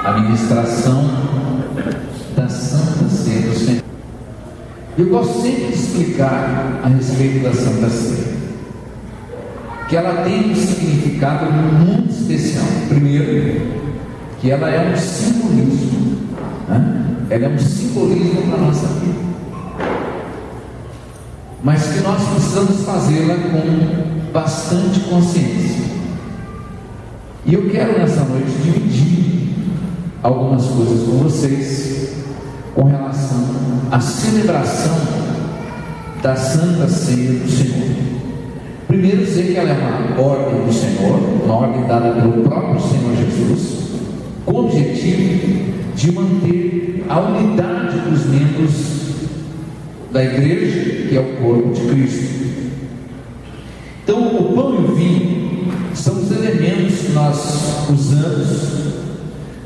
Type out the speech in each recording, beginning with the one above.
a ministração da Santa Ceia do Senhor. Eu gosto sempre de explicar a respeito da Santa Ceia, que ela tem um significado muito especial. Primeiro, que ela é um simbolismo, né? Ela é um simbolismo para a nossa vida, mas que nós precisamos fazê-la com bastante consciência. E eu quero nessa noite dividir algumas coisas com vocês com relação à celebração da Santa Ceia do Senhor. Primeiro, dizer que ela é uma ordem do Senhor, uma ordem dada pelo próprio Senhor Jesus, com o objetivo de manter a unidade dos membros da igreja, que é o corpo de Cristo. Então, o pão e o vinho são os elementos que nós usamos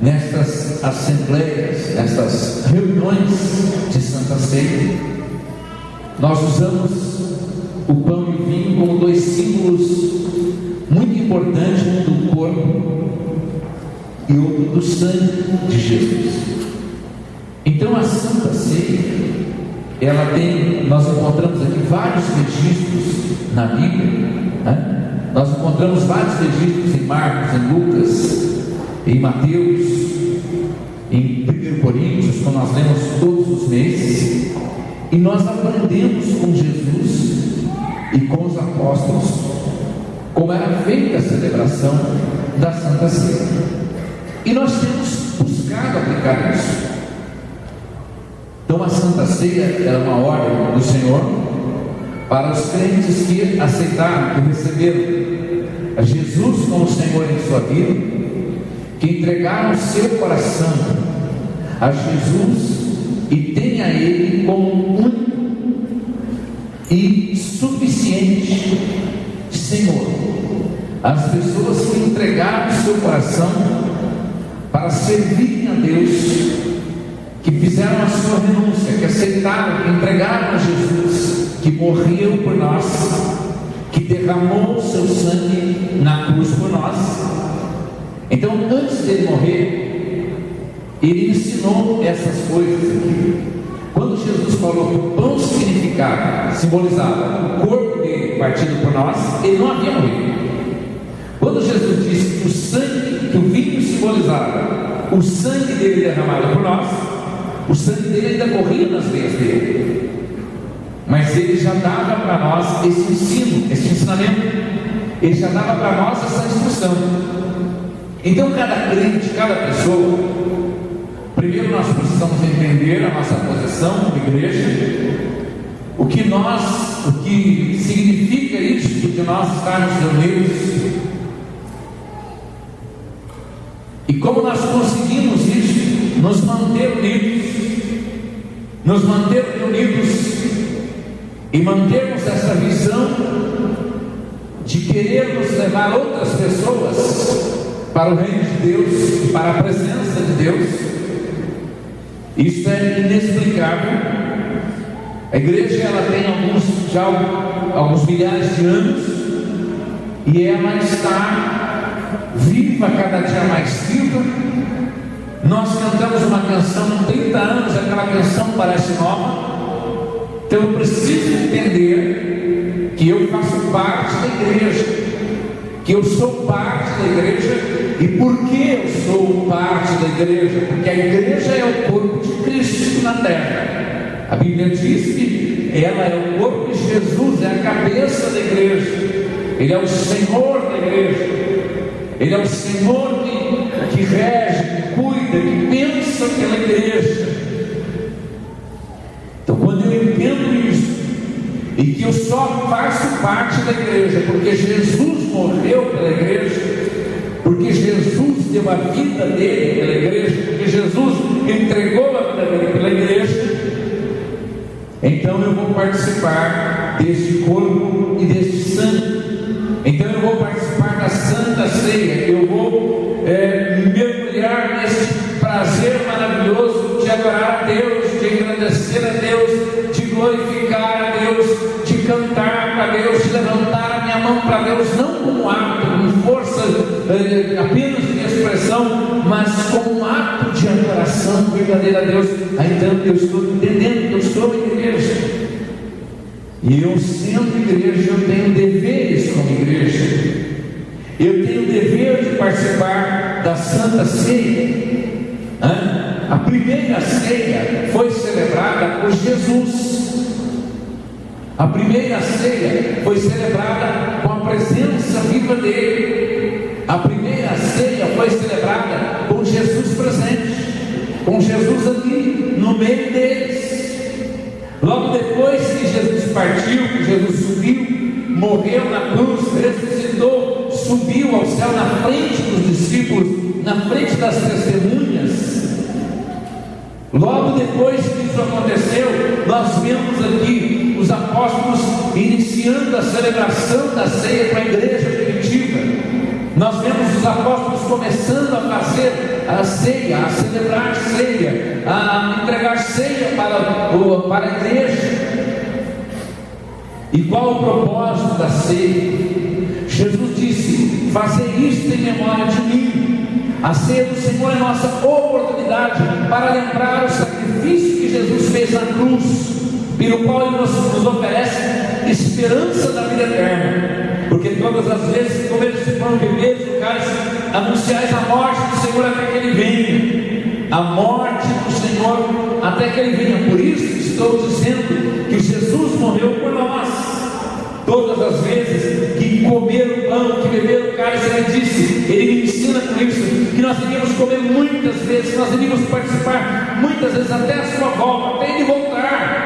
nestas assembleias, nestas reuniões de Santa Ceia. Nós usamos o pão e o vinho como dois símbolos muito importantes, um do corpo e outro do sangue de Jesus. Então a Santa Ceia, ela tem, nós encontramos aqui vários registros na Bíblia, né? Nós encontramos vários registros em Marcos, em Lucas, em Mateus, em 1 Coríntios, como nós lemos todos os meses, e nós aprendemos com Jesus e com os apóstolos como era feita a celebração da Santa Ceia, e nós temos buscado aplicar isso. Então a Santa Ceia é uma ordem do Senhor para os crentes que aceitaram, que receberam a Jesus como Senhor em sua vida, que entregaram o seu coração a Jesus e têm a Ele como único e suficiente Senhor. As pessoas que entregaram o seu coração para servirem a Deus, que fizeram a sua renúncia, que aceitaram, que entregaram a Jesus, que morreu por nós, que derramou o seu sangue na cruz por nós. Então, antes dele morrer, ele ensinou essas coisas aqui. Quando Jesus falou que o pão simbolizava o corpo dele partido por nós, ele não havia morrido. Quando Jesus disse que o sangue, que o vinho simbolizava o sangue dele derramado por nós, o sangue dele ainda corria nas veias dele, mas ele já dava para nós esse ensino, esse ensinamento, ele já dava para nós essa instrução. Então cada crente, cada pessoa, primeiro nós precisamos entender a nossa posição como igreja, o que significa isso de nós estarmos reunidos, e como nós conseguimos isso, nos manter unidos e mantermos essa visão de querermos levar outras pessoas para o reino de Deus e para a presença de Deus. Isso é inexplicável. A igreja, ela tem alguns milhares de anos, e ela está viva, cada dia mais viva. Nós cantamos uma canção há 30 anos, aquela canção parece nova. Então eu preciso entender que eu faço parte da igreja, que eu sou parte da igreja. E por que eu sou parte da igreja? Porque a igreja é o corpo de Cristo na terra. A Bíblia diz que ela é o corpo de Jesus, é a cabeça da igreja. Ele é o Senhor da igreja. Ele é o Senhor que rege, que cuida, que pensa pela igreja. Então, quando eu entendo isso, e que eu só faço parte da igreja porque Jesus morreu pela igreja, porque Jesus deu a vida dele pela igreja, porque Jesus entregou a vida dele pela igreja, então eu vou participar deste corpo e deste sangue. Então eu vou participar da Santa Ceia, eu vou mergulhar nesse prazer maravilhoso de adorar a Deus, de engrandecer a Deus, de glorificar a Deus, de cantar para Deus, de levantar a minha mão para Deus, não como hábito, com força apenas de minhas expressão, mas como um ato de adoração verdadeira a Deus. Aí então eu estou entendendo que eu estou em igreja, e eu sendo igreja, eu tenho deveres como igreja. Eu tenho o dever de participar da Santa Ceia. A primeira ceia foi celebrada por Jesus. A primeira ceia foi celebrada com a presença viva dele. A primeira ceia foi celebrada com Jesus presente, com Jesus ali no meio deles. Logo depois que Jesus partiu, que Jesus subiu, morreu na cruz, ressuscitou, subiu ao céu na frente dos discípulos, na frente das testemunhas. Logo depois que isso aconteceu, nós vemos aqui os apóstolos iniciando a celebração da ceia com a igreja primitiva. Nós vemos os apóstolos começando a fazer a ceia, a celebrar ceia, a entregar ceia para a igreja. E qual o propósito da ceia? Jesus disse: fazei isto em memória de mim. A ceia do Senhor é nossa oportunidade para lembrar o sacrifício que Jesus fez na cruz, pelo qual Ele nos oferece esperança da vida eterna. Porque todas as vezes que comeram esse pão, beberes o cálice, anunciais a morte do Senhor até que Ele venha. A morte do Senhor até que Ele venha. Por isso estou dizendo que Jesus morreu por nós. Todas as vezes que comer o pão, que beber o cálice, Ele disse, Ele me ensina com isso, que nós iríamos comer muitas vezes, nós iríamos participar muitas vezes até a sua volta, até Ele voltar.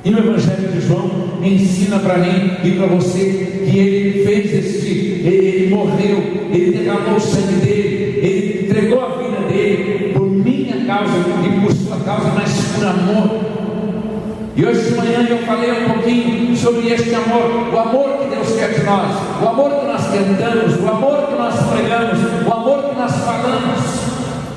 E no Evangelho de João me ensina para mim e para você que Ele fez Ele morreu, Ele derramou o sangue dele, Ele entregou a vida dele por minha causa e por sua causa, mas por amor. E hoje de manhã eu falei um pouquinho sobre este amor, o amor que Deus quer de nós, o amor que nós cantamos, o amor que nós pregamos, o amor que nós falamos.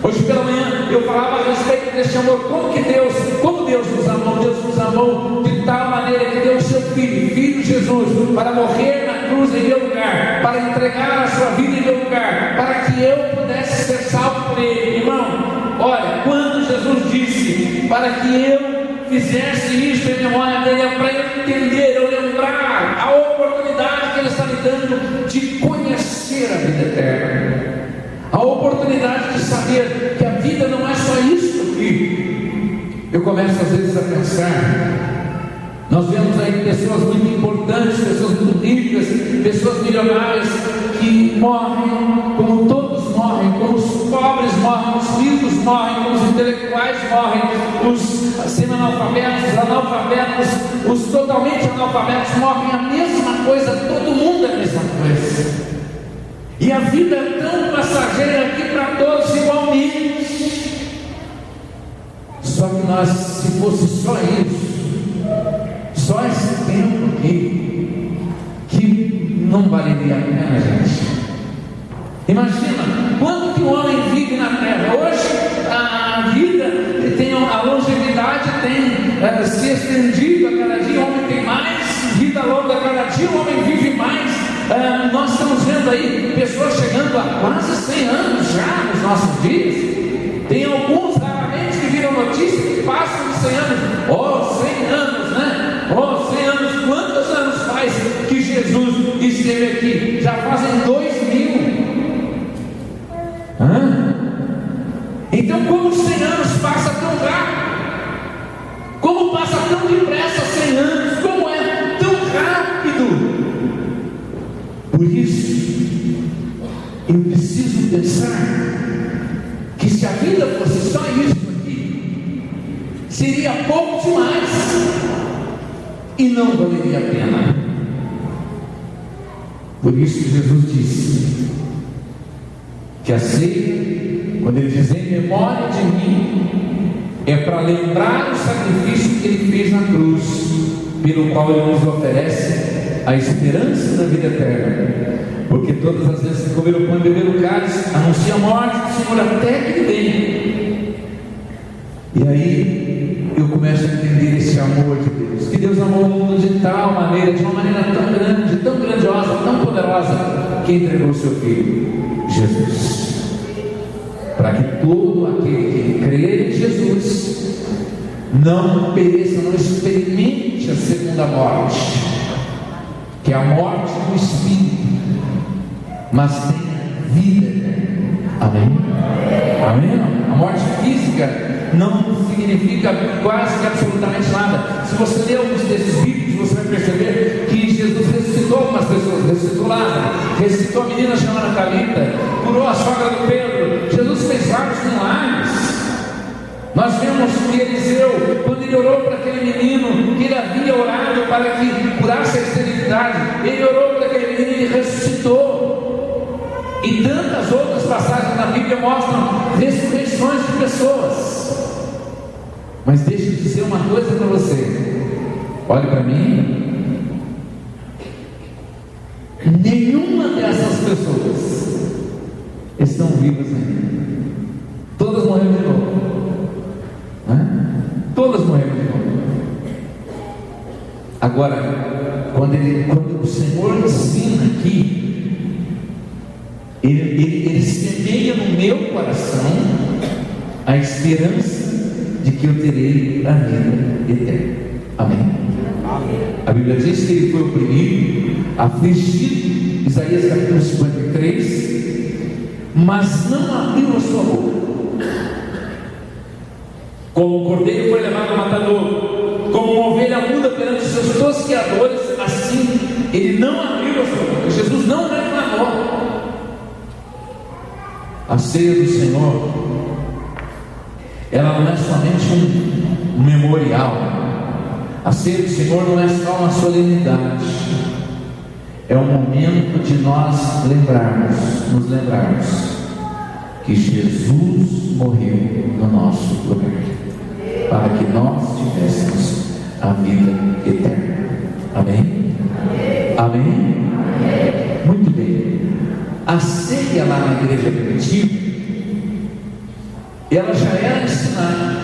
Hoje pela manhã eu falava a respeito deste amor, como Deus nos amou. Deus nos amou de tal maneira que deu o seu Filho Jesus, para morrer na cruz em meu lugar, para entregar a sua vida em meu lugar, para que eu pudesse ser salvo por Ele. Irmão, olha, quando Jesus disse para que eu fizesse isto em memória dele, é para eu entender, eu lembrar a oportunidade que Ele está me dando de conhecer a vida eterna, a oportunidade de saber que a vida não é só isso aqui. Eu começo às vezes a pensar, nós vemos aí pessoas muito importantes, pessoas muito ricas, pessoas milionárias que morrem como todos morrem, como os pobres morrem, os ricos morrem, como os intelectuais morrem, os semi-analfabetos, os analfabetos, os totalmente analfabetos morrem, a mesma coisa, todo mundo é a mesma coisa. E a vida é tão passageira aqui para todos igualmente. Só que nós, se fosse só isso, só esse tempo aqui, que não valeria a pena, gente. Imagina quanto que o homem vive na terra. Hoje a vida tem, a longevidade tem se estendido a cada dia, o homem tem mais vida longa a cada dia, o homem vive mais. Nós estamos vendo aí pessoas chegando a quase 100 anos já nos nossos dias. Tem alguns raramente que viram notícia que passam de 100 anos. 100 anos, né? 100 anos. Quantos anos faz que Jesus esteve aqui? Já fazem 2000. Então, como 100 anos passa tão rápido? Como passa tão depressa 100 anos? Como é tão rápido? Por isso, eu preciso pensar que se a vida fosse só isso aqui, seria pouco demais e não valeria a pena. Por isso que Jesus disse que a ceia, quando Ele diz em memória de mim, é para lembrar o sacrifício que Ele fez na cruz, pelo qual Ele nos oferece a esperança da vida eterna. Porque todas as vezes que comer o pão e beber o cálice, anuncia a morte do Senhor até que Ele venha. E aí eu começo a entender esse amor de Deus, que Deus amou o mundo de tal maneira, de uma maneira tão grande, tão grandiosa, tão poderosa, que entregou o seu Filho Jesus. Para que todo aquele que crê em Jesus não pereça, não experimente a segunda morte, que é a morte do Espírito, mas tenha vida. Amém? Amém? A morte física não significa quase que absolutamente nada. Se você ler alguns desses vídeos, você vai perceber que Jesus ressuscitou algumas pessoas, ressuscitou Lázaro, ressuscitou a menina chamada Talita, curou a sogra do Pedro. Jesus fez vários milagres. Nós vemos que Eliseu, quando ele orou para aquele menino, que ele havia orado para que curasse a esterilidade, ele orou para aquele menino e ele ressuscitou. E tantas outras passagens na Bíblia mostram ressurreições de pessoas. Mas deixa eu dizer uma coisa para você. Olhe para mim. Nenhuma dessas pessoas estão vivas ainda. Todas morreram de novo. Todas morreram de novo. Agora, quando o Senhor ensina aqui, Ele semeia no meu coração a esperança de que eu terei a vida eterna. Amém? Amém. A Bíblia diz que ele foi oprimido, afligido, Isaías capítulo 53, mas não abriu a sua boca. Como o cordeiro foi levado ao matador, como uma ovelha muda perante os seus tosqueadores, assim ele não abriu a sua boca. Jesus não reclamou. A ceia do Senhor, ela não é somente um memorial. A ceia do Senhor não é só uma solenidade, é um momento de nós nos lembrarmos que Jesus morreu no nosso lugar, para que nós tivéssemos a vida eterna. Amém? Amém? Muito bem. A ceia lá na igreja primitiva, ela já era ensinada,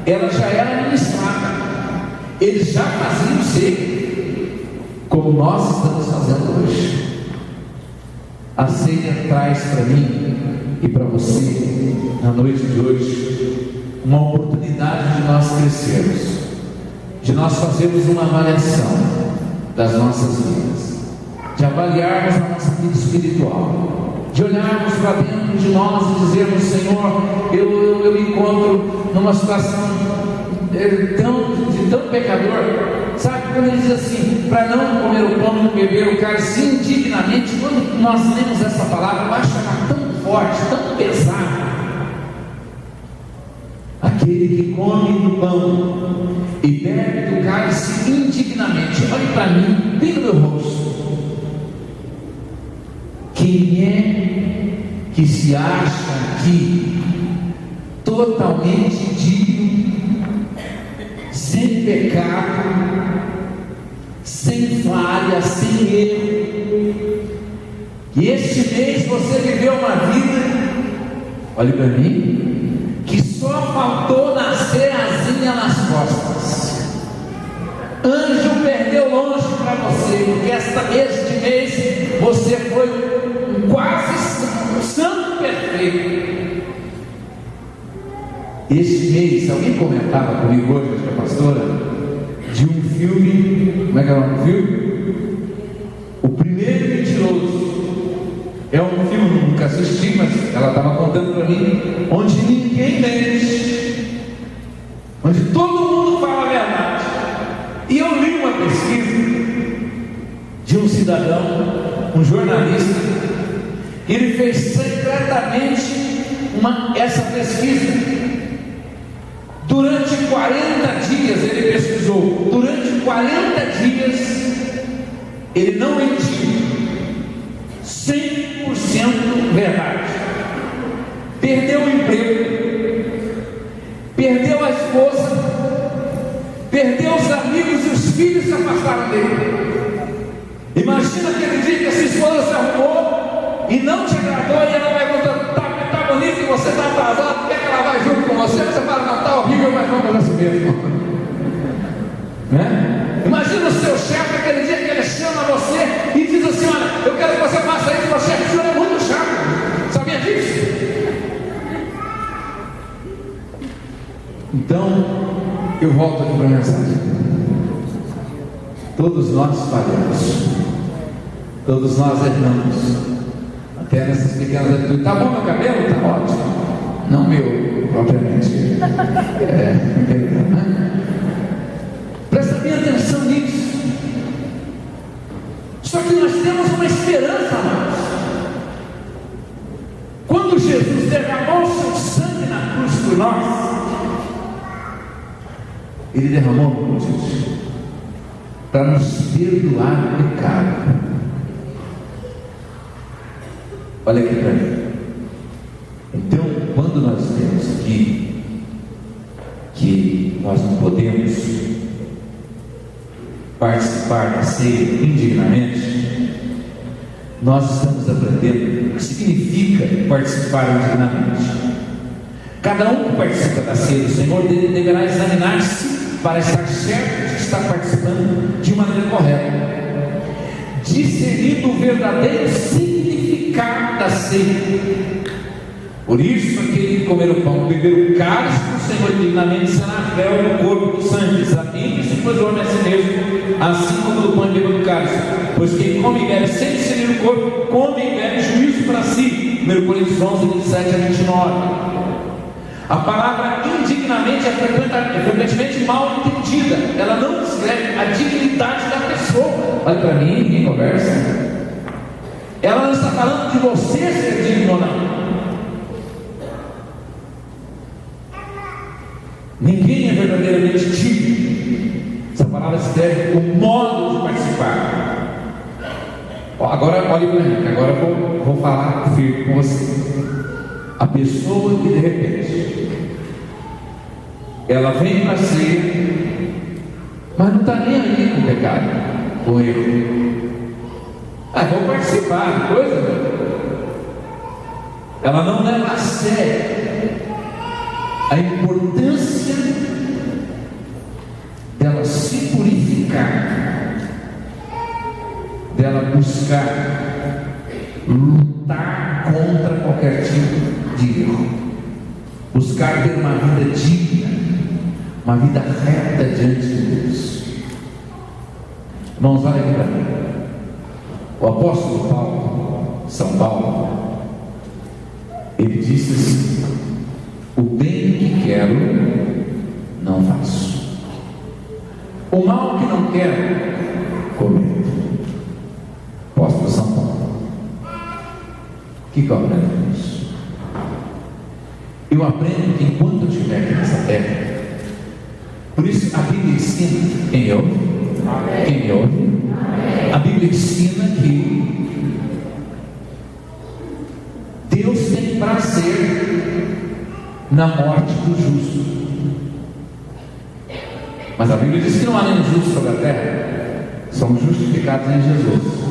ela já era ministrada. Eles já faziam ceia, como nós estamos fazendo hoje. A ceia traz para mim e para você, na noite de hoje, uma oportunidade de nós crescermos, de nós fazermos uma avaliação das nossas vidas, de avaliarmos a nossa vida espiritual, de olharmos para dentro de nós e dizermos: Senhor, eu me encontro numa situação de tão pecador. Sabe, quando ele diz assim, para não comer o pão e não beber o cálice indignamente, quando nós lemos essa palavra, eu acho ela tão forte, tão pesada. Aquele que come do pão e bebe do cálice indignamente, olhe para mim, bem no meu rosto. Quem é que se acha aqui totalmente digno, sem pecado, sem falha, sem erro? E este mês você viveu uma vida, olhe para mim, que só faltou nascer asinha nas costas. Anjo perdeu longe para você, porque este mês você foi quase santo perfeito. Este mês, alguém comentava comigo hoje, acho que a pastora, de um filme, como é que é o nome do filme? O Primeiro Mentiroso. É um filme que eu nunca assisti, mas ela estava contando para mim, onde ninguém mente, onde todo mundo fala a verdade. E eu li uma pesquisa de um cidadão, um jornalista. Ele fez secretamente essa pesquisa. Durante 40 dias ele pesquisou. Durante 40 dias ele não mentiu. 100% verdade. Perdeu o emprego, perdeu a esposa, perdeu os amigos e os filhos se afastaram dele. Imagina aquele dia que a sua esposa se arrumou e não te agradou, e ela vai contando: tá bonito e você está atrasado, por que ela vai junto com você? Você fala: não, está horrível, mas vamos fazer assim mesmo. Né? Imagina o seu chefe aquele dia que ele chama você e diz assim: olha, eu quero que você faça isso. O chefe, o senhor é muito chato. Então, eu volto aqui para a mensagem. Todos nós falhamos, todos nós erramos, até nessas pequenas atitudes. Tá bom meu cabelo? Tá ótimo. Não meu, propriamente. Presta bem atenção nisso. Só que nós temos uma esperança, amados. Quando Jesus derramou seu sangue na cruz por nós, Ele derramou, meu Deus, para nos perdoar o pecado. Olha aqui para mim. Então, quando nós temos aqui que nós não podemos participar da ceia indignamente, nós estamos aprendendo o que significa participar indignamente. Cada um que participa da ceia do Senhor deverá examinar-se para estar certo de estar participando de maneira correta, discernindo o verdadeiro significado da ceia. Por isso, aquele que comer o pão, beber o cálice do Senhor indignamente, será réu no corpo do sangue. Examine-se, pois o homem é si mesmo, assim como do pão e beba do cálice. Pois quem come e bebe sem discernir o corpo, come e bebe juízo para si. 1 Coríntios 11, 27 a 29. A palavra indignamente é frequentemente mal entendida. Ela não descreve a dignidade da pessoa. Olha para mim, ninguém conversa. Ela não está falando de você ser digno ou não. Ninguém é verdadeiramente digno. Essa palavra descreve o modo de participar. Agora olhe para mim, agora eu vou falar firme com você. A pessoa que de repente ela vem para ser, mas não está nem aí com o pecado, com o erro. Vou participar, coisa. Ela não leva a sério a importância dela se purificar, dela buscar lutar contra qualquer tipo de erro, buscar ter uma vida digna, uma vida reta diante de Deus. Irmãos, olha aqui para mim. O apóstolo Paulo, São Paulo, ele disse assim: o bem que quero, não faço. O mal que não quero, cometo. Apóstolo São Paulo. O que eu aprendo isso? Eu aprendo que enquanto eu estiver aqui nessa terra, por isso a Bíblia ensina, quem ouve? Quem me ouve? A Bíblia ensina que Deus tem prazer na morte do justo. Mas a Bíblia diz que não há nenhum justo sobre a terra. Somos justificados em Jesus.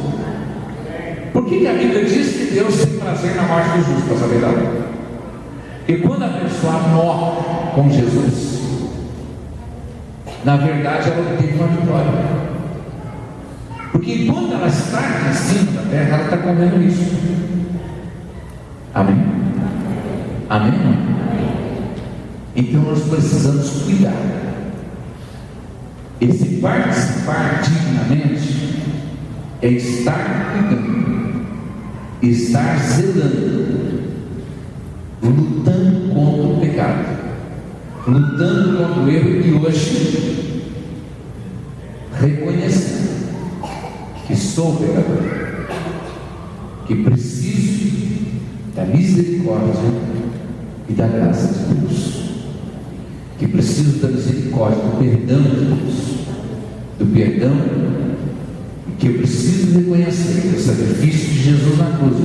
Por que a Bíblia diz que Deus tem prazer na morte do justo? Para saber lá. Porque quando a pessoa morre com Jesus, na verdade ela obteve uma vitória. Porque enquanto ela está aqui em cima da terra, ela está comendo isso. Amém? Amém? Então nós precisamos cuidar. Esse participar dignamente é estar cuidando, estar zelando, lutando contra o pecado, lutando contra o erro, e hoje reconhecendo que sou pecador, que preciso da misericórdia e da graça de Deus, que preciso da misericórdia, do perdão de Deus, do perdão, e que eu preciso reconhecer que o sacrifício de Jesus na cruz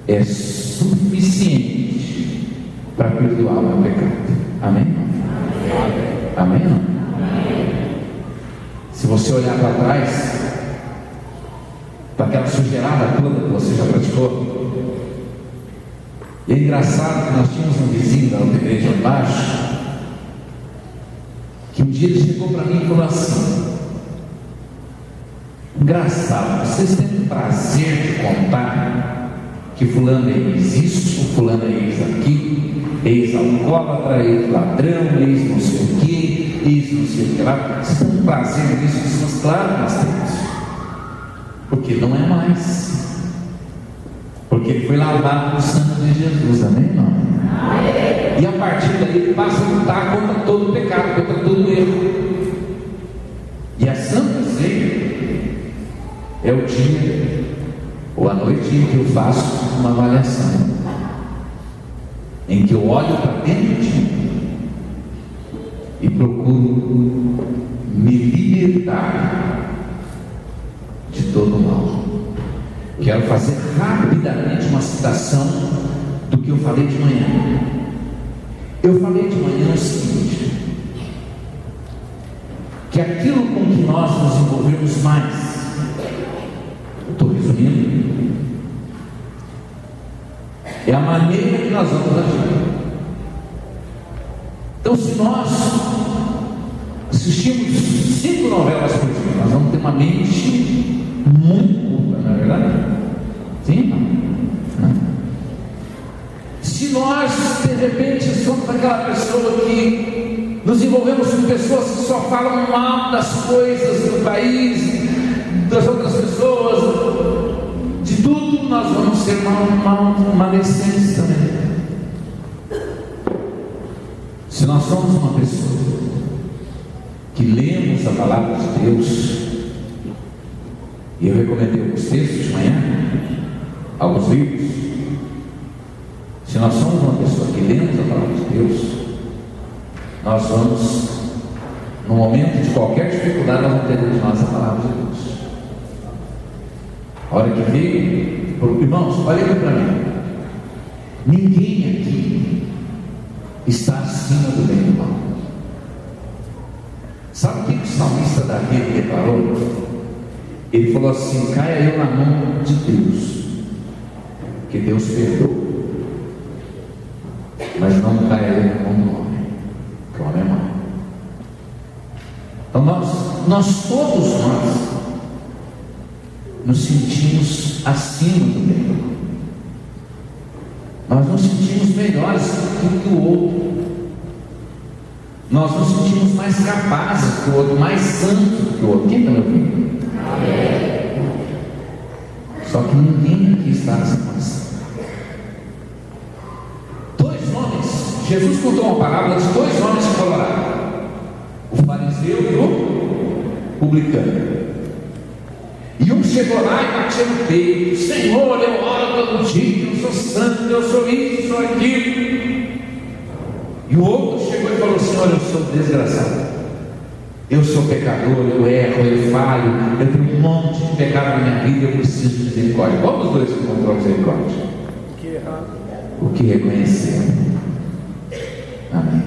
é suficiente para perdoar o meu pecado. Amém? Amém? Amém? Se você olhar para trás, para aquela sujeirada toda que você já praticou, e é engraçado que nós tínhamos um vizinho da outra igreja embaixo, que um dia ele chegou para mim e falou assim: engraçado, vocês têm o prazer de contar que fulano é isso, fulano é ex aqui, ex-alcoólatra, ex-ladrão, ex não sei o que, ex não sei o que lá. Vocês estão trazendo isso? Claro que nós temos. Porque não é mais. Porque ele foi lavado no sangue de Jesus, amém, irmão? E a partir daí ele passa a lutar contra todo o pecado, contra todo o erro. E a Santa Ceia é o dia ou a noite em que eu faço uma avaliação, em que eu olho para dentro de mim e procuro me libertar de todo o mal. Quero fazer rapidamente uma citação do que eu falei de manhã. Eu falei de manhã o seguinte: que aquilo com que nós nos envolvemos mais, estou resumindo, é a maneira que nós vamos agir. Então, se nós assistimos 5 novelas por dia, nós vamos ter uma mente muito curta, não é verdade? Sim? Não. Se nós, de repente, somos aquela pessoa que nos envolvemos com pessoas que só falam mal das coisas do país, das outras pessoas, de tudo, nós vamos ser maledicentes também. Se nós somos uma pessoa que lemos a palavra de Deus, e eu recomendei alguns textos de manhã, alguns livros. Se nós somos uma pessoa que lemos a palavra de Deus, nós vamos, no momento de qualquer dificuldade, nós vamos ter de nós a palavra de Deus. A hora que veio, irmãos, olha aqui para mim. Ninguém aqui está acima do bem e do mal. Sabe o que o salmista Davi declarou? Ele falou assim: caia eu na mão de Deus, que Deus perdoa, mas não caia eu na mão do homem, que o homem é mau. Então todos nós nos sentimos acima do bem. Nós nos sentimos melhores do que o outro. Nós nos sentimos mais capazes do que o outro, mais santos do que o outro. Quem está me ouvindo? Só que ninguém aqui está nessa condição. 2 homens, Jesus contou uma parábola de 2 homens que foram orar: o fariseu e o publicano. E um chegou lá e batia no peito: Senhor, eu oro todo dia, eu sou santo, eu sou isso, sou aquilo. E o outro chegou e falou: Senhor, eu sou desgraçado, eu sou pecador, eu erro, eu falho, eu tenho um monte de pecado na minha vida, eu preciso de misericórdia. Qual dos dois encontrou misericórdia? O que reconheceu. Amém.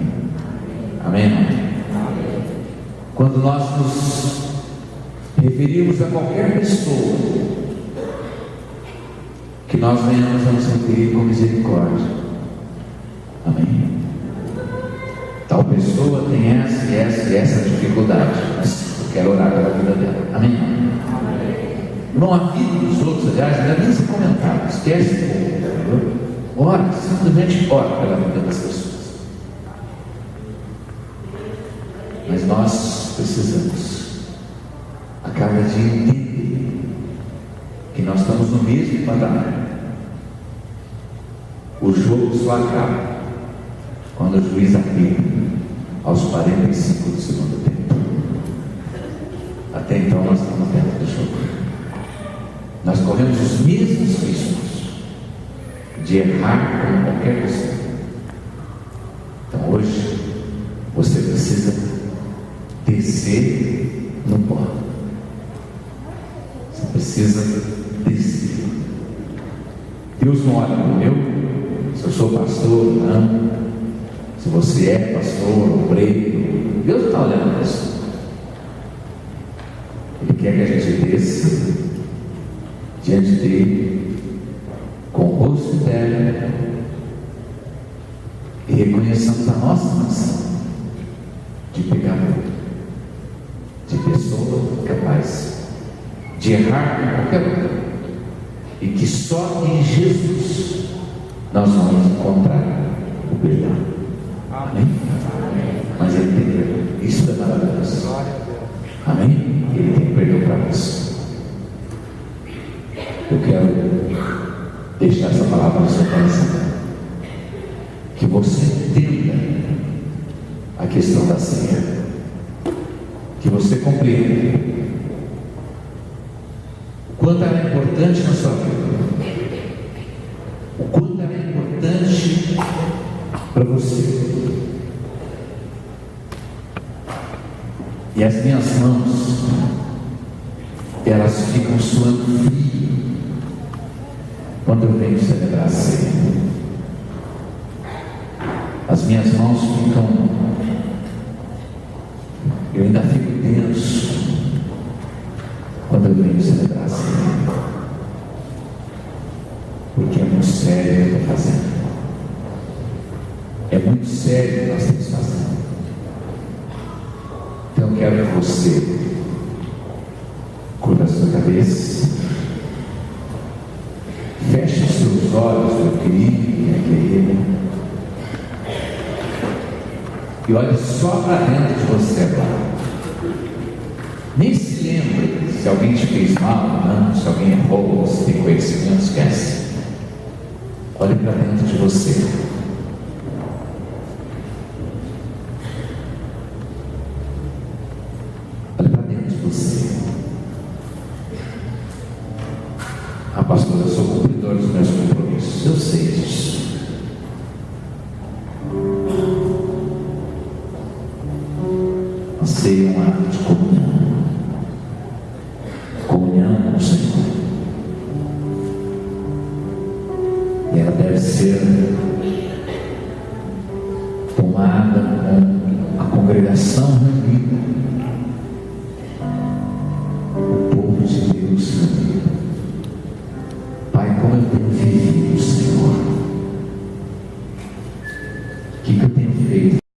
Amém, irmão? Quando nós nos referimos a qualquer pessoa que nós venhamos a nos referir com misericórdia. Amém. Tal pessoa tem essa e essa e essa dificuldade, mas eu quero orar pela vida dela. Amém? Irmão, a vida dos outros, aliás, não é nem ser comentado, esquece o povo. Ora, simplesmente ora pela vida das pessoas. Mas nós precisamos a cada dia entender que nós estamos no mesmo patamar. O jogo só acaba quando o juiz apita aos 45 do segundo tempo. Até então nós estamos dentro do jogo. Nós corremos os mesmos riscos de errar como qualquer pessoa. Então hoje você precisa descer no pó. Você precisa descer. Deus não olha para eu, se eu sou pastor, não. Se você é pastor, obreiro, Deus não está olhando para isso. Ele quer que a gente desça diante dele com o rosto interno e reconheçamos a nossa nação de pecador, de pessoa capaz de errar com qualquer outra, e que só em Jesus nós vamos encontrar o perdão. Amém? Mas Ele tem perdão. Isso é maravilhoso. Amém? Ele tem perdão para você. Eu quero deixar essa palavra no seu coração. Que você entenda a questão da ceia. Que você compreenda o quanto ela é importante na sua vida. O quanto ela é importante para você. E as minhas mãos, elas ficam suando frio quando eu venho celebrar a ceia. As minhas mãos ficam, eu ainda fico tenso quando eu venho celebrar a ceia, porque é muito sério o que eu estou fazendo. É muito sério o que nós estamos fazendo. Então eu quero que você curva a sua cabeça, feche os seus olhos, meu querido e minha querida, e olhe só para dentro de você agora. Nem se lembre se alguém te fez mal, não, se alguém errou, se tem conhecimento, esquece. Olhe para dentro de você. Olhe para dentro de você. Ah, pastor, eu sou cumpridor dos meus compromissos. Eu sei disso. Sei um ato de comunhão com o Senhor, e ela deve ser tomada com a congregação reunida, o povo de Deus